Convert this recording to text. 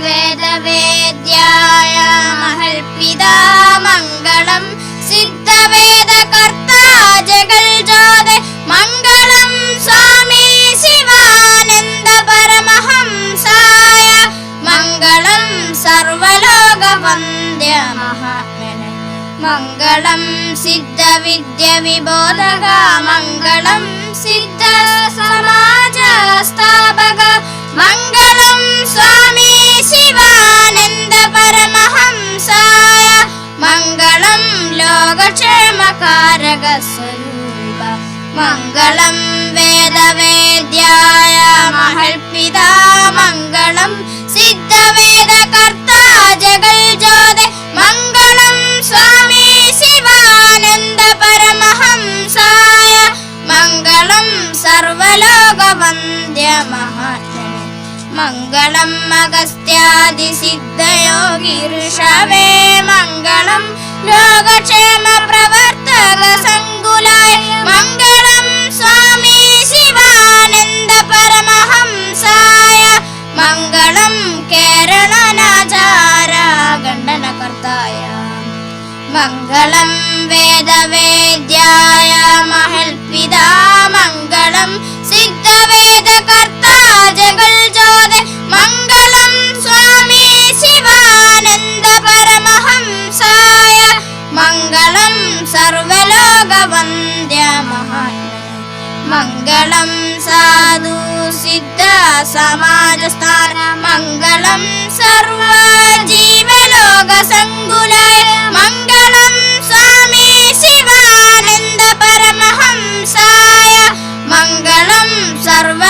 വേദവേദ്യായ മഹൽപിതാ മംഗളം സിദ്ധവേദകർത്താ ജഗൽജ്യോതി മംഗളം സ്വാമി ശിവാനന്ദ പരമഹംസായ മംഗളം സർവലോകവന്ദ്യ മഹാത്മനെ മംഗളം സിദ്ധവിദ്യവിബോധക മംഗളം സിദ്ധ സമാജ സ്ഥാപക മംഗളം സ്വാമി ശിവാനന്ദ പരമഹംസായ മംഗളം ലോകക്ഷേമകാരക സ്വരൂപ മംഗളം വേദവേദ്യായ മഹൽപിതാ മംഗളം സിദ്ധവേദകർത്താ ജഗൽജ്യോതി മംഗളം സ്വാമി ശിവാനന്ദ പരമഹംസായ മംഗളം സർവലോകവന്ദ്യ മഹാത്മനെ മംഗളം അഗസ്ത്യാദിസിദ്ധയോഗി ഋഷവേ മംഗളം ലോകക്ഷേമ പ്രവർത്തക സംകുലായ മംഗളം സ്വാമി ശിവാനന്ദ പരമഹംസായ മംഗളം കേരളനാചാര ഖണ്ഡനകർത്തായ മംഗളം വേദവേദ്യായ മഹൽപിതാ മംഗളം സിദ്ധവേദകർത്താ ജഗൽജ്യോതി മംഗളം സ്വാമി ശിവാനന്ദ പരമഹംസായ മംഗളം സർവലോകവന്ദ്യ മഹാത്മനെ മംഗളം സാധു സിദ്ധ സമാജസ്ഥാന മംഗളം സർവജീവലോക സംകുലായ മംഗളം സ്വാമി ശിവാനന്ദ പരമഹംസായ മംഗളം സർവ